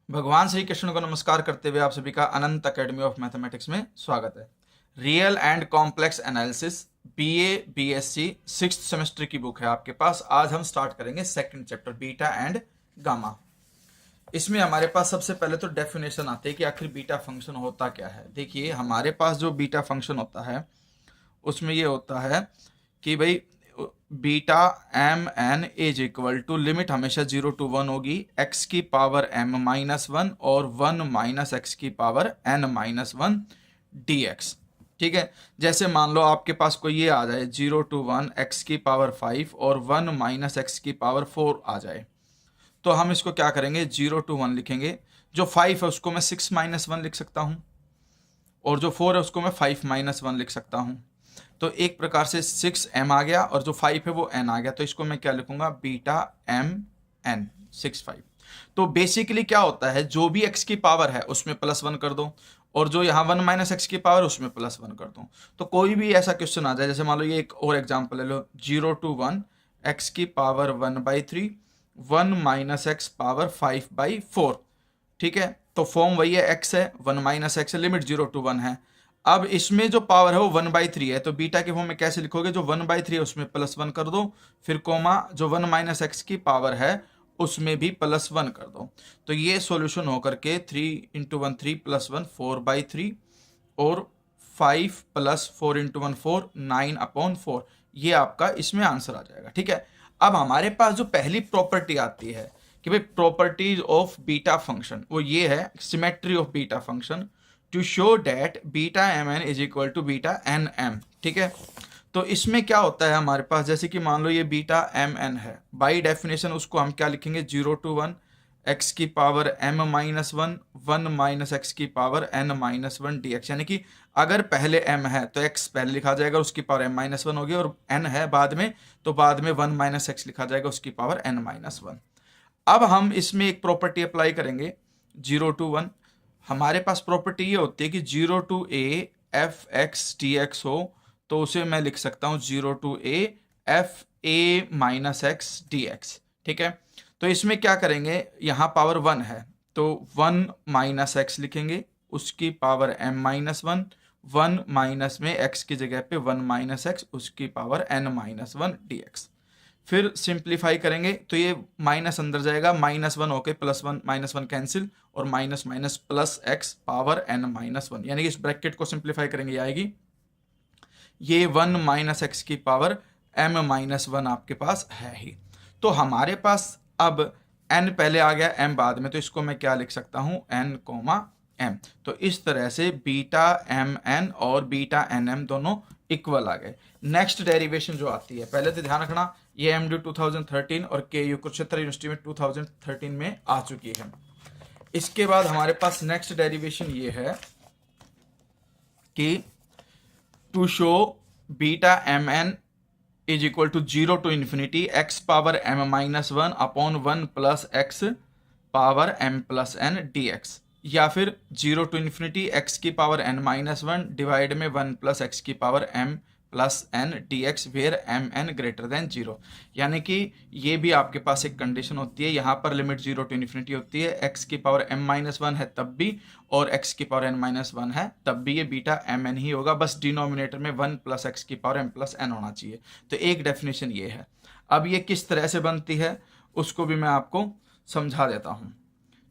भगवान श्री कृष्ण को नमस्कार करते हुए आप सभी का अनंत अकेडमी ऑफ मैथमेटिक्स में स्वागत है। Real and complex analysis BA BSc sixth semester की बुक है आपके पास। आज हम स्टार्ट करेंगे second chapter beta and gamma. इसमें हमारे पास सबसे पहले तो डेफिनेशन आती है कि आखिर बीटा फंक्शन होता क्या है। देखिए हमारे पास जो बीटा फंक्शन होता है उसमें ये होता है कि भाई beta m n is equal to limit हमेशा 0 to 1 होगी, x की पावर m माइनस 1 और 1 माइनस एक्स की पावर n माइनस 1 dx। ठीक है, जैसे मान लो आपके पास कोई ये आ जाए 0 to 1 x की पावर 5 और 1 माइनस एक्स की पावर 4 आ जाए, तो हम इसको क्या करेंगे 0 to 1 लिखेंगे। जो 5 है उसको मैं 6 माइनस 1 लिख सकता हूँ और जो 4 है उसको मैं 5 माइनस 1 लिख सकता हूँ। तो एक प्रकार से 6m आ गया और जो 5 है वो n आ गया, तो इसको मैं क्या लिखूंगा बीटा m n 6 5। तो बेसिकली क्या होता है, जो भी x की पावर है उसमें +1 कर दो और जो यहाँ 1 माइनस एक्स की पावर उसमें +1 कर दो। तो कोई भी ऐसा क्वेश्चन आ जाए, जैसे मान लो ये एक और एग्जांपल ले लो 0 to 1 x की पावर 1/3 1 माइनस एक्स पावर 5/4। ठीक है, तो फॉर्म वही है, x है 1 माइनस एक्स, लिमिट 0 to 1 है। अब इसमें जो पावर है वो 1/3 है, तो बीटा के फॉर्म में कैसे लिखोगे, जो 1/3 है उसमें +1 कर दो, फिर कोमा जो 1 माइनस एक्स की पावर है उसमें भी +1 कर दो। तो ये सॉल्यूशन होकर के 3 × 1 3 + 1 4/3 और 5 + 4 × 1 4 9/4, ये आपका इसमें आंसर आ जाएगा। ठीक है, अब हमारे पास जो पहली प्रॉपर्टी आती है कि भाई प्रॉपर्टीज ऑफ बीटा फंक्शन, वो ये है symmetry of beta function to show that beta m n is equal to beta n m. ठीक है, तो इसमें क्या होता है हमारे पास, जैसे कि मान लो ये बीटा एम एन है, बाई डेफिनेशन उसको हम क्या लिखेंगे 0 to 1 एक्स की power m minus 1 1 minus x की पावर n माइनस 1 dx। यानी कि अगर पहले m है तो x पहले लिखा जाएगा उसकी पावर m माइनस 1 होगी, और n है बाद में तो बाद में 1 माइनस एक्स लिखा जाएगा उसकी पावर n माइनस 1। अब हम इसमें एक प्रॉपर्टी अप्लाई करेंगे 0 to 1। हमारे पास प्रॉपर्टी ये होती है कि 0 to a f x dx हो तो उसे मैं लिख सकता हूँ 0 to a f a minus x dx। ठीक है, तो इसमें क्या करेंगे, यहाँ पावर 1 है तो 1 माइनस एक्स लिखेंगे, उसकी पावर m माइनस 1, 1 माइनस में x की जगह पे 1 माइनस एक्स, उसकी पावर n माइनस 1 dx। फिर सिंप्लीफाई करेंगे तो ये माइनस अंदर जाएगा, -1 होके +1 -1 कैंसिल और minus minus plus x power n minus 1, यानी कि इस ब्रैकेट को सिंप्लीफाई करेंगे ये आएगी ये 1 माइनस एक्स की पावर m माइनस 1 आपके पास है ही। तो हमारे पास अब n पहले आ गया m बाद में, तो इसको मैं क्या लिख सकता हूँ n, m। तो इस तरह से बीटा एम एन और बीटा एन एम दोनों इक्वल आ गए। नेक्स्ट डेरिवेशन जो आती है, पहले तो ध्यान रखना ये एमडी 2013 और केयू कुरुक्षेत्र यूनिवर्सिटी में 2013 में आ चुकी है। इसके बाद हमारे पास नेक्स्ट डेरिवेशन ये है कि to show beta m n is equal to 0 to infinity x power m minus 1 upon 1 plus x power m plus n dx, या फिर 0 to infinity x की पावर n माइनस 1 डिवाइड में 1 plus x की power m plus n dx where m n greater than 0। यानी कि ये भी आपके पास एक कंडीशन होती है, यहाँ पर लिमिट 0 to infinity होती है, x की पावर m माइनस 1 है तब भी और x की पावर n माइनस 1 है तब भी ये बीटा m n ही होगा, बस डिनोमिनेटर में 1 प्लस एक्स की पावर m प्लस n होना चाहिए। तो एक डेफिनेशन ये है। अब ये किस तरह से बनती है उसको भी मैं आपको समझा देता हूँ।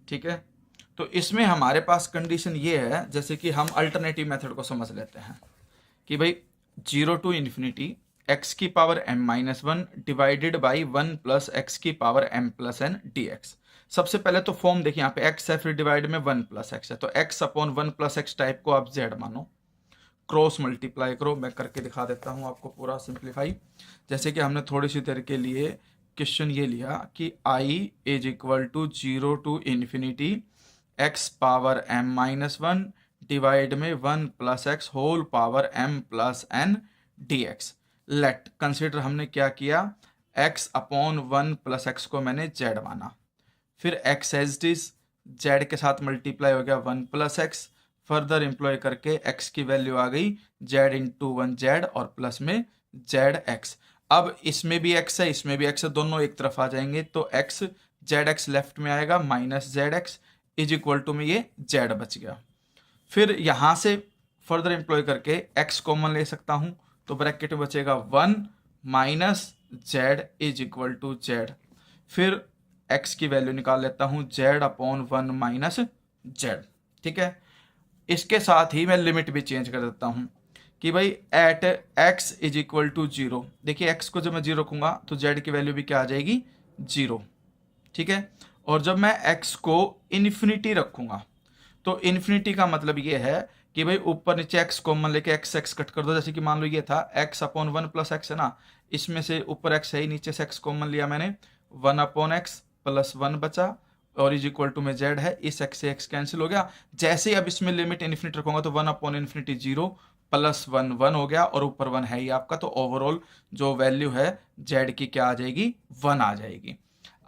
ठीक है, तो इसमें हमारे पास कंडीशन ये है, जैसे कि हम अल्टरनेटिव मेथड को समझ लेते हैं कि भाई 0 to infinity x की power m minus 1 divided by 1 plus x की power m plus n dx। सबसे पहले तो फॉर्म देखिए, यहाँ पे x है फिर डिवाइड में 1 प्लस एक्स है, तो x upon 1 plus x type को आप z मानो, क्रॉस मल्टीप्लाई करो। मैं करके दिखा देता हूँ आपको पूरा सिंप्लीफाई। जैसे कि हमने थोड़ी सी देर के लिए क्वेश्चन ये लिया कि i is equal to 0 to infinity x power m minus 1 divide में 1 plus x whole power m plus n dx। Let consider हमने क्या किया, x अपॉन 1 प्लस एक्स को मैंने z माना, फिर x as it is z के साथ मल्टीप्लाई हो गया 1 प्लस एक्स, फर्दर एम्प्लॉय करके x की वैल्यू आ गई z इंटू 1 z और प्लस में zx। अब इसमें भी x है इसमें भी x है, दोनों एक तरफ आ जाएंगे तो x zx लेफ्ट में आएगा minus zx is equal to में ये जेड बच गया। फिर यहाँ से फर्दर एम्प्लॉय करके एक्स कॉमन ले सकता हूँ, तो ब्रैकेट में बचेगा 1 minus z is equal to z. फिर एक्स की वैल्यू निकाल लेता हूँ, जेड अपॉन 1 माइनस जेड। ठीक है, इसके साथ ही मैं लिमिट भी चेंज कर देता हूँ कि भाई at x is equal to 0। देखिए एक्स को जब मैं 0 रखूँगा तो जेड की वैल्यू भी क्या आ जाएगी 0। ठीक है, और जब मैं एक्स को इन्फिनिटी रखूँगा तो इन्फिनिटी का मतलब ये है कि भाई ऊपर नीचे एक्स कॉमन लेके एक्स एक्स कट कर दो। जैसे कि मान लो ये था एक्स अपॉन 1 प्लस एक्स है ना, इसमें से ऊपर एक्स है ही, नीचे से एक्स कॉमन लिया मैंने, 1 अपॉन एक्स प्लस 1 बचा और इज इक्वल टू में जेड है, इस एक्स से एक्स कैंसिल हो गया। जैसे ही अब इसमें लिमिट इन्फिनिटी रखूंगा तो 1 अपॉन इन्फिनिटी 0 प्लस 1 1 हो गया और ऊपर 1 है ही आपका, तो ओवरऑल जो वैल्यू है जेड की क्या आ जाएगी 1 आ जाएगी।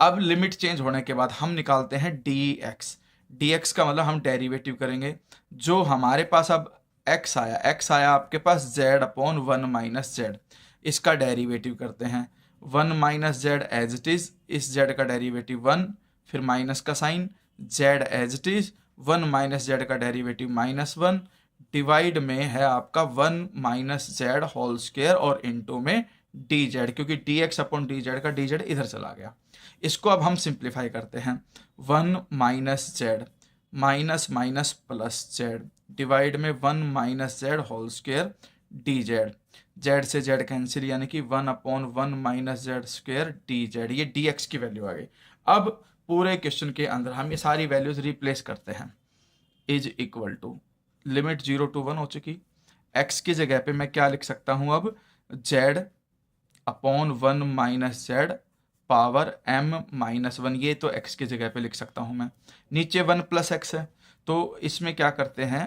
अब लिमिट चेंज होने के बाद हम निकालते हैं dx। dx का मतलब हम डेरिवेटिव करेंगे। जो हमारे पास अब x आया आपके पास z अपॉन 1 माइनस जेड, इसका डेरिवेटिव करते हैं। 1 minus z as it is, इस z का डेरिवेटिव 1, फिर माइनस का sign, z as it is, 1 minus z का डेरिवेटिव -1, डिवाइड में है आपका 1 माइनस जेड होल स्क्वायर और इनटू में dz, क्योंकि dx अपॉन dz का dz इधर चला गया। इसको अब हम सिंप्लीफाई करते हैं। 1 minus Z minus minus plus Z divide में 1 minus z whole square dz, Z से जेड कैंसिल, यानी कि 1 upon 1 minus Z square dz, ये dx की वैल्यू आ गई। अब पूरे क्वेश्चन के अंदर हम ये सारी वैल्यूज रिप्लेस करते हैं। Is equal to limit 0 to 1 हो चुकी, x की जगह पे मैं क्या लिख सकता हूँ अब, z upon 1 minus Z power m minus 1, ये तो x की जगह पे लिख सकता हूँ मैं। नीचे 1 प्लस एक्स है तो इसमें क्या करते हैं,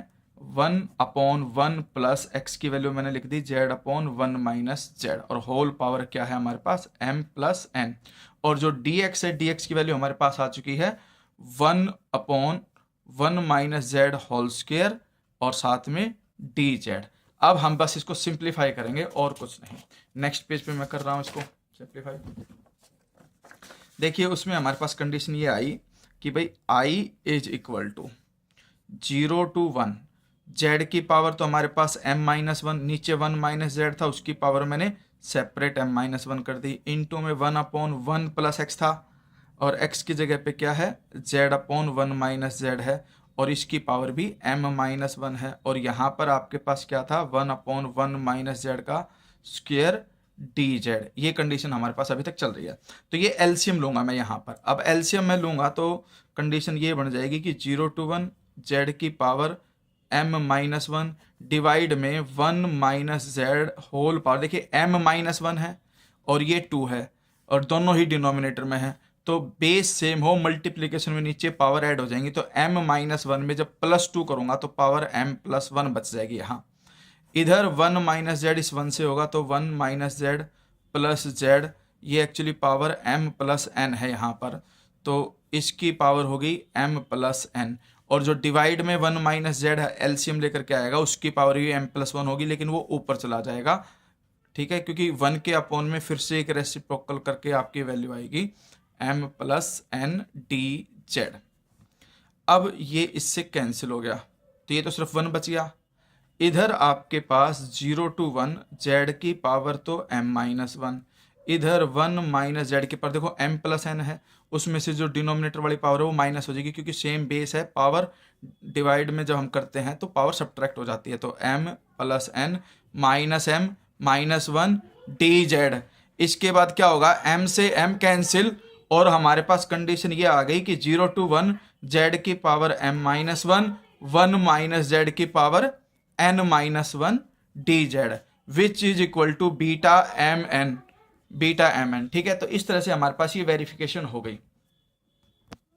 1 अपॉन 1 प्लस एक्स की वैल्यू मैंने लिख दी z अपॉन 1 माइनस जेड, और होल पावर क्या है हमारे पास m प्लस n, और जो dx है dx की वैल्यू हमारे पास आ चुकी है 1 upon 1 minus z whole square और साथ में dz। अब हम बस इसको सिंप्लीफाई करेंगे और कुछ नहीं। नेक्स्ट पेज पे मैं कर रहा हूँ इसको सिंप्लीफाई। देखिए उसमें हमारे पास कंडीशन ये आई कि भाई i is equal to 0 to 1, z की पावर तो हमारे पास m माइनस 1, नीचे 1 माइनस जेड था उसकी पावर मैंने सेपरेट m माइनस 1 कर दी, इनटू में 1 अपॉन 1 प्लस एक्स था और x की जगह पे क्या है z अपॉन 1 माइनस जेड है और इसकी पावर भी m माइनस 1 है, और यहाँ पर आपके पास क्या था 1 अपॉन 1 माइनस जेड का स्क्वायर dz। ये कंडीशन हमारे पास अभी तक चल रही है। तो ये एलसीएम लूंगा मैं यहाँ पर। अब एलसीएम में लूंगा तो कंडीशन ये बन जाएगी कि 0 to 1 z की पावर m माइनस 1 डिवाइड में 1 माइनस जेड होल पावर। देखिए m माइनस 1 है और ये 2 है और दोनों ही डिनोमिनेटर में है, तो बेस सेम हो, मल्टीप्लीकेशन में नीचे पावर ऐड हो जाएंगी, तो m माइनस 1 में जब +2 करूंगा तो पावर m प्लस 1 बच जाएगी। यहाँ इधर 1 माइनस जेड इस 1 से होगा तो 1 माइनस जेड प्लस जेड, ये actually power m plus n है यहाँ पर, तो इसकी पावर होगी m प्लस n, और जो डिवाइड में 1 माइनस जेड है एलसीएम लेकर के आएगा उसकी पावर भी m प्लस 1 होगी, लेकिन वो ऊपर चला जाएगा। ठीक है, क्योंकि 1 के अपॉन में फिर से एक रेसिप्रोकल करके आपकी वैल्यू आएगी m प्लस n dz। अब ये इससे कैंसिल हो गया तो ये तो सिर्फ 1 बच गया। इधर आपके पास 0 to 1 z की पावर तो m माइनस 1, इधर 1 माइनस जेड की पावर देखो m प्लस n है, उसमें से जो डिनोमिनेटर वाली पावर है वो माइनस हो जाएगी क्योंकि सेम बेस है। पावर डिवाइड में जब हम करते हैं तो पावर सब्ट्रैक्ट हो जाती है, तो m plus n minus m minus 1 dz। इसके बाद क्या होगा, m से m कैंसिल और हमारे पास कंडीशन ये आ गई कि 0 to 1 z की power m minus 1, 1 minus z की power n minus 1 dz which is equal to beta mn। ठीक है, तो इस तरह से हमारे पास ये वेरिफिकेशन हो गई।